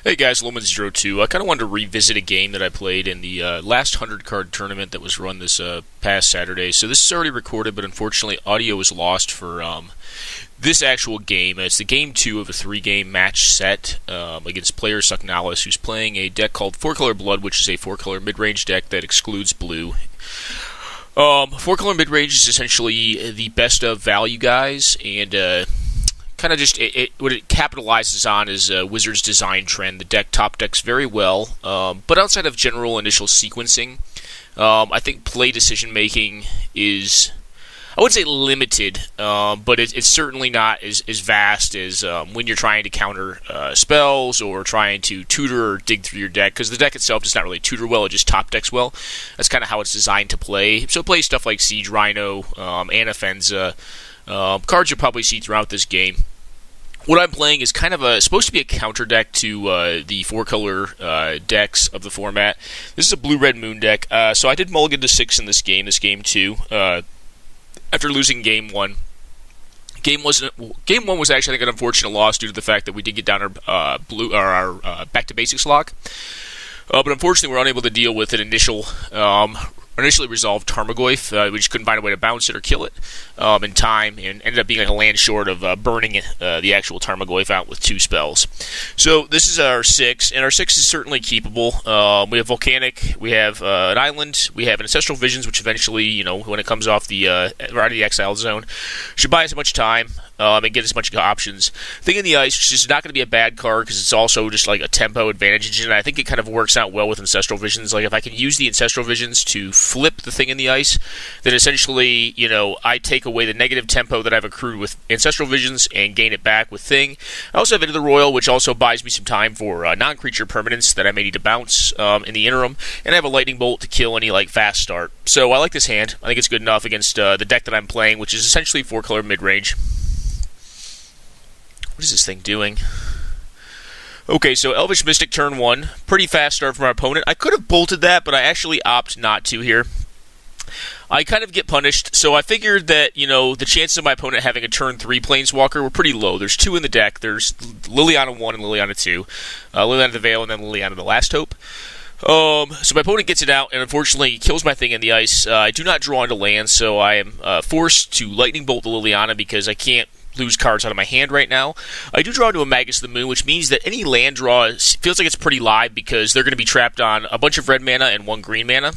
Hey guys, Loman02. I kind of wanted to revisit a game that I played in the last 100 card tournament that was run this past Saturday. So this is already recorded, but unfortunately audio was lost for this actual game. It's the game 2 of a 3-game match set against player Sucknalis, who's playing a deck called 4-color Blood, which is a 4-color mid-range deck that excludes blue. 4-color mid-range is essentially the best of value guys, and kind of just what it capitalizes on is Wizard's design trend. The deck top decks very well, but outside of general initial sequencing, I think play decision making is, I wouldn't say limited, but it's certainly not as vast as when you're trying to counter spells or trying to tutor or dig through your deck, because the deck itself does not really tutor well, it just top decks well. That's kind of how it's designed to play. So play stuff like Siege Rhino, Anafenza, cards you'll probably see throughout this game. What I'm playing is kind of supposed to be a counter deck to the 4-color decks of the format. This is a blue-red moon deck, so I did mulligan to 6 in this game 2, after losing game 1. Game 1 was actually, I think, an unfortunate loss due to the fact that we did get down our back to basics lock. But unfortunately, we were unable to deal with an initially resolved Tarmogoyf. We just couldn't find a way to bounce it or kill it in time, and ended up being like a land short of burning the actual Tarmogoyf out with 2 spells. So this is our 6, and our 6 is certainly keepable. We have Volcanic, we have an Island, we have Ancestral Visions, which eventually, when it comes off the out of the exile zone, should buy as much time and get as much options. Thing in the Ice, which is not going to be a bad card because it's also just like a tempo advantage, and I think it kind of works out well with Ancestral Visions. Like if I can use the Ancestral Visions to flip the Thing in the Ice, then essentially, I take away the negative tempo that I've accrued with Ancestral Visions and gain it back with Thing. I also have Into the Royal, which also buys me some time for non-creature permanents that I may need to bounce in the interim, and I have a Lightning Bolt to kill any fast start. So I like this hand. I think it's good enough against the deck that I'm playing, which is essentially 4-color mid-range. What is this thing doing? Okay, so Elvish Mystic turn 1. Pretty fast start from our opponent. I could have bolted that, but I actually opt not to here. I kind of get punished, so I figured that, the chances of my opponent having a turn 3 Planeswalker were pretty low. There's 2 in the deck. There's Liliana 1 and Liliana 2. Liliana the Veil and then Liliana the Last Hope. So my opponent gets it out, and unfortunately kills my Thing in the Ice. I do not draw into land, so I am forced to Lightning Bolt the Liliana because I can't lose cards out of my hand right now. I do draw into a Magus of the Moon, which means that any land draw feels like it's pretty live because they're going to be trapped on a bunch of red mana and 1 green mana.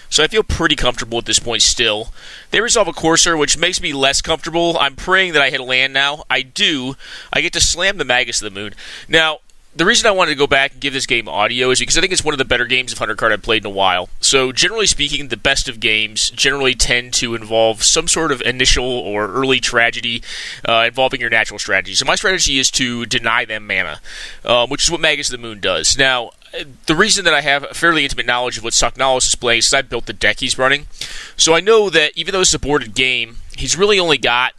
So I feel pretty comfortable at this point still. They resolve a Courser, which makes me less comfortable. I'm praying that I hit a land now. I do. I get to slam the Magus of the Moon. Now, the reason I wanted to go back and give this game audio is because I think it's one of the better games of 100 card I've played in a while. So generally speaking, the best of games generally tend to involve some sort of initial or early tragedy involving your natural strategy. So my strategy is to deny them mana, which is what Magus of the Moon does. Now, the reason that I have a fairly intimate knowledge of what Sucknalis is playing is because I built the deck he's running. So I know that even though it's a boarded game, he's really only got,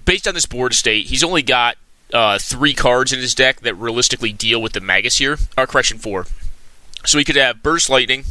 based on this board state, he's only got 3 cards in his deck that realistically deal with the Magus here. Or correction, 4. So he could have Burst Lightning,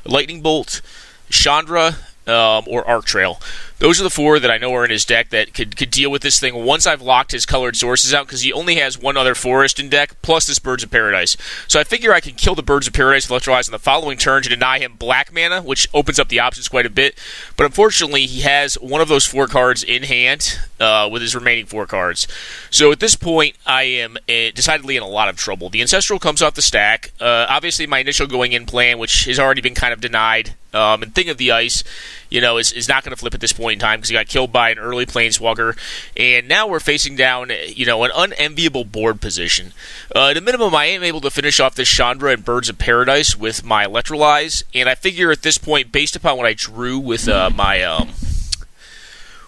Lightning Bolt, Chandra, or Arc Trail. Those are the 4 that I know are in his deck that could deal with this thing once I've locked his colored sources out, because he only has 1 other forest in deck, plus this Birds of Paradise. So I figure I can kill the Birds of Paradise with Electrolyze on the following turn to deny him black mana, which opens up the options quite a bit. But unfortunately, he has 1 of those 4 cards in hand with his remaining 4 cards. So at this point, I am decidedly in a lot of trouble. The Ancestral comes off the stack. Obviously, my initial going in plan, which has already been kind of denied, and Thing of the Ice, is not going to flip at this point in time because he got killed by an early Planeswalker, and now we're facing down, an unenviable board position. At a minimum, I am able to finish off this Chandra and Birds of Paradise with my Electrolyze, and I figure at this point, based upon what I drew with my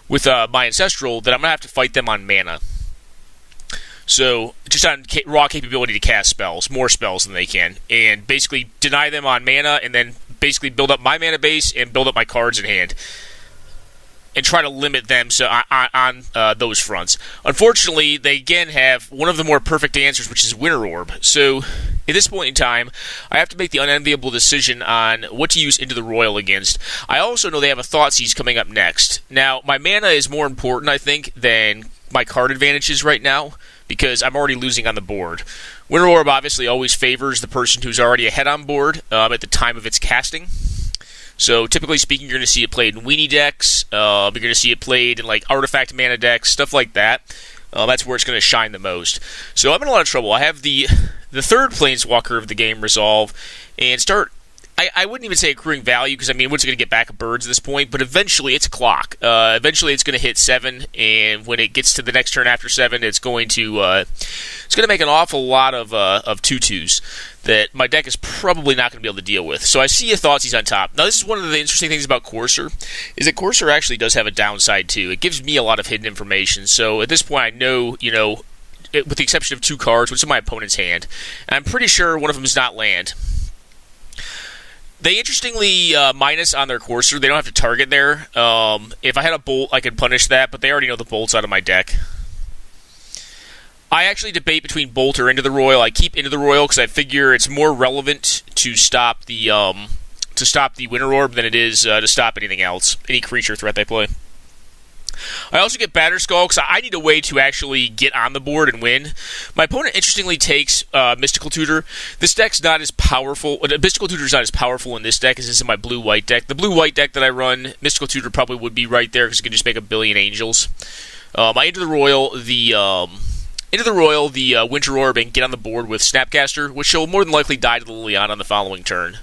Ancestral, that I'm going to have to fight them on mana. So, just on raw capability to cast spells, more spells than they can, and basically deny them on mana, and then basically build up my mana base and build up my cards in hand, and try to limit them on those fronts. Unfortunately, they again have one of the more perfect answers, which is Winter Orb. So, at this point in time, I have to make the unenviable decision on what to use Into the Royal against. I also know they have a Thoughtseize coming up next. Now, my mana is more important, I think, than my card advantages right now, because I'm already losing on the board. Winter Orb obviously always favors the person who's already ahead on board at the time of its casting. So typically speaking, you're going to see it played in weenie decks. You're going to see it played in like artifact mana decks, stuff like that. That's where it's going to shine the most. So I'm in a lot of trouble. I have the third Planeswalker of the game resolve and start. I wouldn't even say accruing value because, I mean, what's it going to get back of birds at this point? But eventually it's a clock. Eventually it's going to hit 7, and when it gets to the next turn after 7, it's going to make an awful lot of 2/2s that my deck is probably not going to be able to deal with. So I see a Thoughtseize on top. Now, this is one of the interesting things about Courser, is that Courser actually does have a downside, too. It gives me a lot of hidden information. So at this point, I know, with the exception of 2 cards, what's in my opponent's hand. And I'm pretty sure one of them is not land. They interestingly minus on their Courser. They don't have to target there. If I had a Bolt, I could punish that, but they already know the Bolt's out of my deck. I actually debate between Bolt or Into the Royal. I keep Into the Royal because I figure it's more relevant to stop the Winter Orb than it is to stop anything else, any creature threat they play. I also get Batterskull because I need a way to actually get on the board and win. My opponent interestingly takes Mystical Tutor. This deck's not as powerful. Mystical Tutor is not as powerful in this deck as it is in my blue-white deck. The blue-white deck that I run, Mystical Tutor probably would be right there because it can just make a billion angels. I Into the Royal, the Winter Orb, and get on the board with Snapcaster, which will more than likely die to the Liliana on the following turn.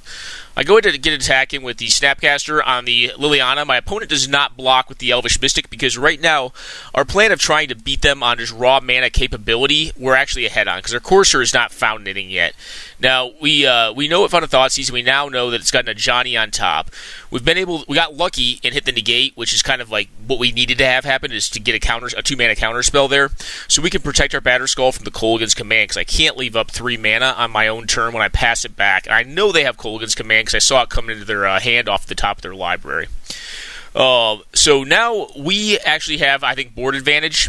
I go ahead to get attacking with the Snapcaster on the Liliana. My opponent does not block with the Elvish Mystic because right now our plan of trying to beat them on just raw mana capability, we're actually ahead on because our Courser has not found anything yet. Now, we know it found a Thoughtseize, and we now know that it's gotten a Johnny on top. We got lucky and hit the negate, which is kind of like what we needed to have happen, is to get a 2-mana counter spell there, so we can protect our Batterskull from the Kolaghan's Command, because I can't leave up 3 mana on my own turn when I pass it back. And I know they have Kolaghan's Command because I saw it coming into their hand off the top of their library. So now we actually have, I think, board advantage.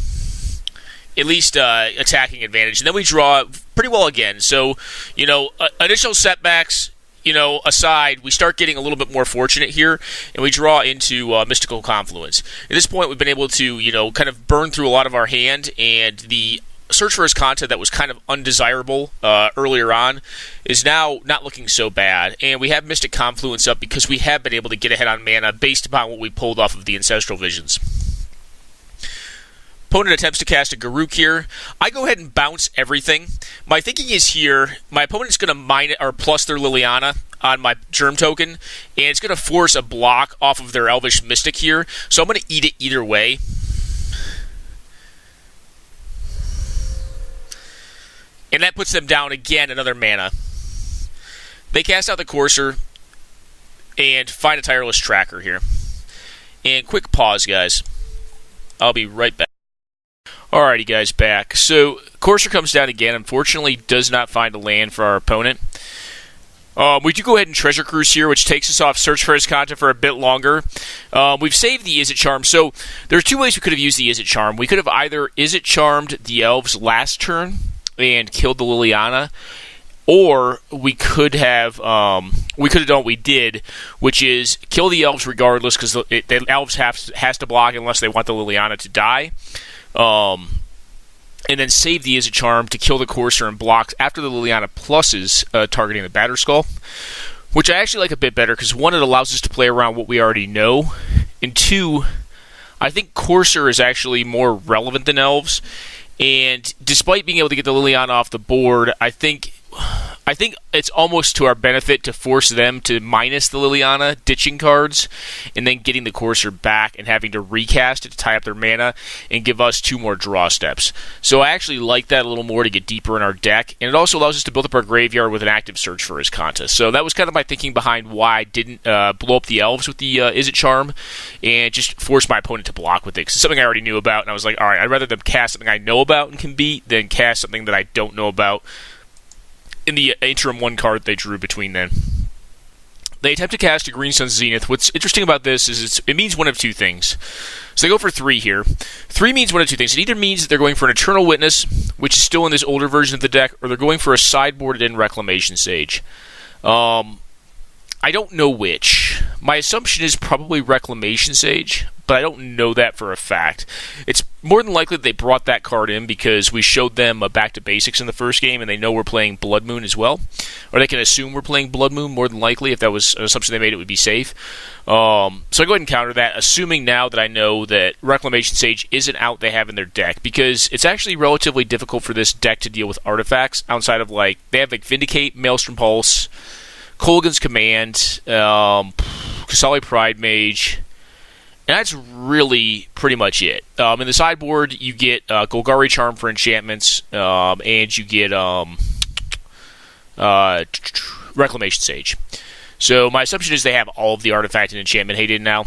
At least attacking advantage. And then we draw pretty well again. So, initial setbacks, aside, we start getting a little bit more fortunate here, and we draw into Mystical Confluence. At this point, we've been able to, kind of burn through a lot of our hand, and the Search for His Content that was kind of undesirable earlier on is now not looking so bad. And we have Mystic Confluence up because we have been able to get ahead on mana based upon what we pulled off of the Ancestral Visions. Opponent attempts to cast a Garruk here. I go ahead and bounce everything. My thinking is here, my opponent is going to mine it or plus their Liliana on my Germ token, and it's going to force a block off of their Elvish Mystic here. So I'm going to eat it either way. And that puts them down again another mana. They cast out the Courser and find a Tireless Tracker here. And quick pause, guys. I'll be right back. Alrighty, guys, back. So, Courser comes down again. Unfortunately, does not find a land for our opponent. We do go ahead and Treasure Cruise here, which takes us off Search for His Content for a bit longer. We've saved the Izzet Charm. So, there are 2 ways we could have used the Izzet Charm. We could have either Izzet Charmed the Elves last turn and killed the Liliana, or we could have done what we did, which is kill the Elves regardless, because the Elves has to block unless they want the Liliana to die. And then save the Izzet Charm to kill the Courser and blocks after the Liliana pluses targeting the Batterskull, which I actually like a bit better because 1, it allows us to play around what we already know, and 2, I think Courser is actually more relevant than Elves, and despite being able to get the Liliana off the board, I think it's almost to our benefit to force them to minus the Liliana, ditching cards, and then getting the Courser back and having to recast it to tie up their mana and give us 2 more draw steps. So I actually like that a little more to get deeper in our deck, and it also allows us to build up our graveyard with an active Search for His Content. So that was kind of my thinking behind why I didn't blow up the Elves with the Izzet Charm and just force my opponent to block with it, because it's something I already knew about, and I was like, alright, I'd rather them cast something I know about and can beat than cast something that I don't know about in the interim 1 card they drew between then. They attempt to cast a Green Sun Zenith. What's interesting about this is it means one of 2 things. So they go for 3 here. 3 means one of 2 things. It either means that they're going for an Eternal Witness, which is still in this older version of the deck, or they're going for a sideboarded in Reclamation Sage. I don't know which. My assumption is probably Reclamation Sage, but I don't know that for a fact. It's more than likely that they brought that card in because we showed them a back to basics in the first game, and they know we're playing Blood Moon as well. Or they can assume we're playing Blood Moon more than likely. If that was an assumption they made, it would be safe. So I go ahead and counter that, assuming now that I know that Reclamation Sage isn't out they have in their deck, because it's actually relatively difficult for this deck to deal with artifacts outside of, like, they have, like, Vindicate, Maelstrom Pulse, Kolaghan's Command, Kasali Pride Mage, and that's really pretty much it. In the sideboard, you get Golgari Charm for enchantments, and you get Reclamation Sage. So my assumption is they have all of the artifact and enchantment hated now.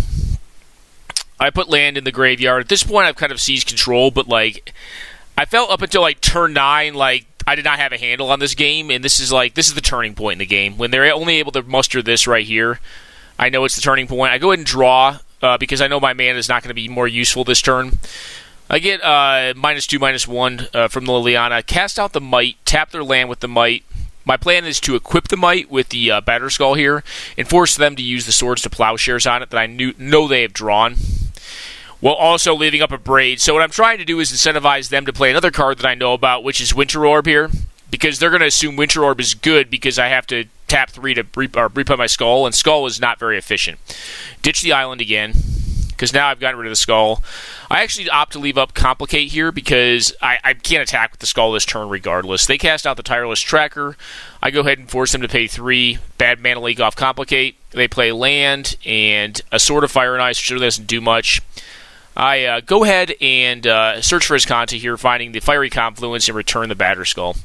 I put land in the graveyard. At this point, I've kind of seized control, but, like, I felt up until, like, turn 9, like, I did not have a handle on this game, and this is the turning point in the game. When they're only able to muster this right here, I know it's the turning point. I go ahead and draw, because I know my mana is not going to be more useful this turn. I get -2/-1 from the Liliana. Cast out the Might, tap their land with the Might. My plan is to equip the Might with the Batterskull here, and force them to use the Swords to Plowshares on it that I know they have drawn, while also leaving up a Braid. So what I'm trying to do is incentivize them to play another card that I know about, which is Winter Orb here, because they're going to assume Winter Orb is good because I have to tap 3 to replay my Skull, and Skull is not very efficient. Ditch the island again, because now I've gotten rid of the Skull. I actually opt to leave up Complicate here because I can't attack with the Skull this turn regardless. They cast out the Tireless Tracker. I go ahead and force them to pay 3. Bad Mana Leak off Complicate. They play land and a Sword of Fire and Ice, which really doesn't do much. I go ahead and search for Azcanta here, finding the Fiery Confluence, and return the Batterskull.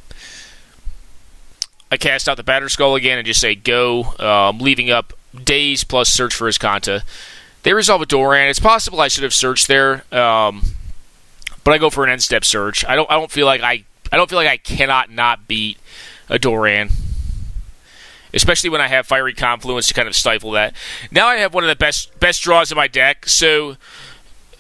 I cast out the Batterskull again and just say go, leaving up Daze plus search for Azcanta. They resolve a Doran. It's possible I should have searched there, but I go for an end step search. I don't feel like I cannot not beat a Doran, especially when I have Fiery Confluence to kind of stifle that. Now I have one of the best draws in my deck. So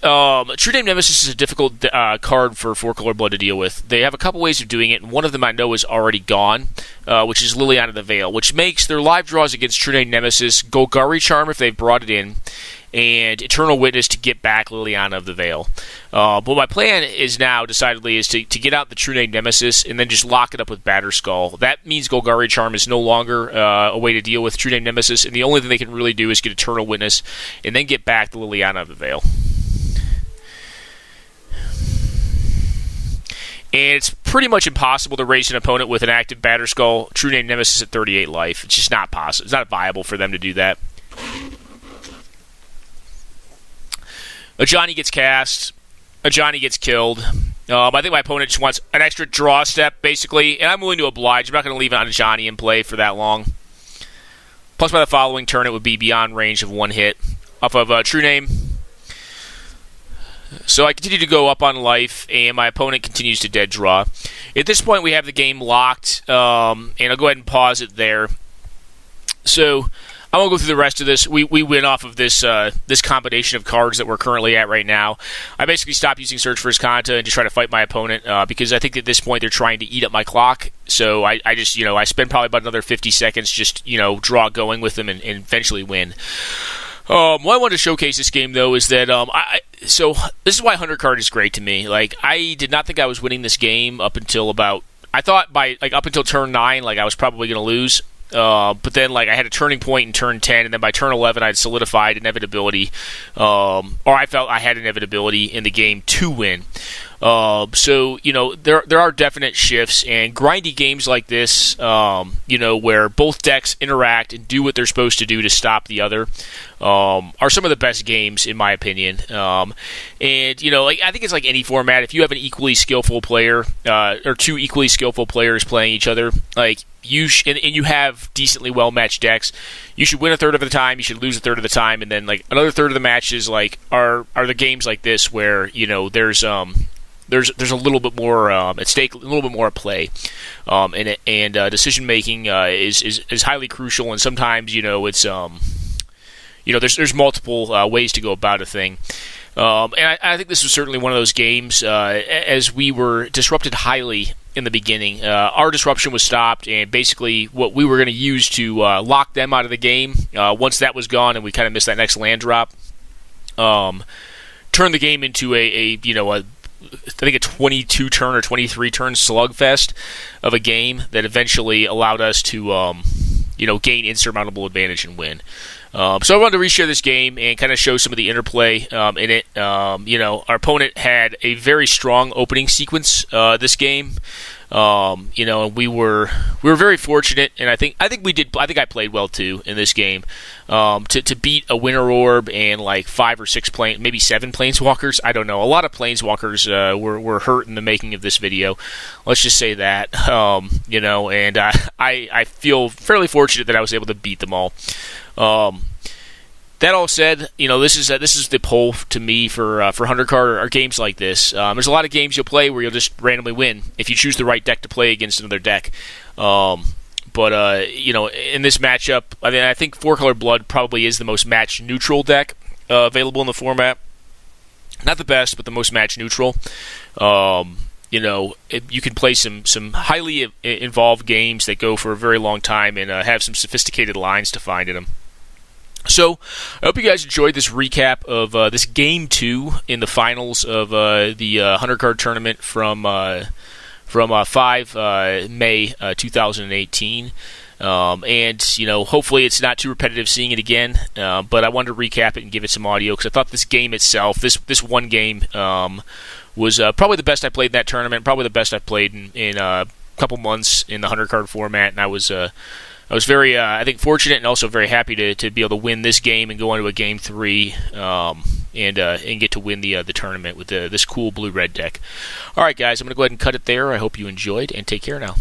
True Name Nemesis is a difficult card for 4-color Blood to deal with. They have a couple ways of doing it, and one of them I know is already gone, which is Liliana the Veil, which makes their live draws against True Name Nemesis Golgari Charm if they've brought it in, and Eternal Witness to get back Liliana of the Veil. But my plan is now, decidedly, is to get out the True Name Nemesis and then just lock it up with Batterskull. That means Golgari Charm is no longer a way to deal with True Name Nemesis, and the only thing they can really do is get Eternal Witness and then get back the Liliana of the Veil. And it's pretty much impossible to raise an opponent with an active Batterskull, True Name Nemesis at 38 life. It's just not possible. It's not viable for them to do that. Ajani gets cast. Ajani gets killed. I think my opponent just wants an extra draw step, basically, and I'm willing to oblige. I'm not going to leave an Ajani in play for that long. Plus, by the following turn, it would be beyond range of 1 hit off of True Name. So I continue to go up on life, and my opponent continues to dead draw. At this point, we have the game locked, and I'll go ahead and pause it there. So I won't go through the rest of this. We win off of this this combination of cards that we're currently at right now. I basically stopped using Search for Azcanta and just try to fight my opponent because I think at this point they're trying to eat up my clock. So I just, I spend probably about another 50 seconds just, draw going with them and eventually win. What I wanted to showcase this game, though, is that so this is why 100 card is great to me. Like, I did not think I was winning this game up until I thought up until turn 9, I was probably going to lose. But then, I had a turning point in turn 10, and then by turn 11, I'd solidified inevitability, or I felt I had inevitability in the game to win. So, there are definite shifts, and grindy games like this, where both decks interact and do what they're supposed to do to stop the other, are some of the best games, in my opinion. And, I think it's like any format. If you have an equally skillful player, or two equally skillful players playing each other, and you have decently well-matched decks, you should win a third of the time, you should lose a third of the time, and then, another third of the matches, are the games like this where, there's a little bit more at stake, a little bit more at play, and decision making is highly crucial. And sometimes it's there's multiple ways to go about a thing. And I think this was certainly one of those games as we were disrupted highly in the beginning. Our disruption was stopped, and basically what we were going to use to lock them out of the game, once that was gone and we kind of missed that next land drop, turned the game into I think a 22 turn or 23 turn slugfest of a game that eventually allowed us to gain insurmountable advantage and win. So I wanted to reshare this game and kind of show some of the interplay in it. Our opponent had a very strong opening sequence this game. And we were very fortunate, and I think we did. I think I played well too in this game to beat a winter orb and like 5 or 6 maybe 7 planeswalkers. I don't know. A lot of planeswalkers were hurt in the making of this video. Let's just say that. And I feel fairly fortunate that I was able to beat them all. That all said, this is the poll to me for 100 card or games like this. There's a lot of games you'll play where you'll just randomly win if you choose the right deck to play against another deck. But in this matchup, I think 4-color Blood probably is the most match neutral deck available in the format. Not the best, but the most match neutral. You can play some highly involved games that go for a very long time and have some sophisticated lines to find in them. So, I hope you guys enjoyed this recap of this Game 2 in the finals of the 100-card tournament from 5 May 2018. Hopefully it's not too repetitive seeing it again, but I wanted to recap it and give it some audio because I thought this game itself, this one game, was probably the best I played in that tournament, probably the best I've played in a couple months in the 100-card format, and I was very, I think, fortunate and also very happy to be able to win this game and go into a Game 3 and get to win the tournament with this cool blue-red deck. All right, guys, I'm going to go ahead and cut it there. I hope you enjoyed, and take care now.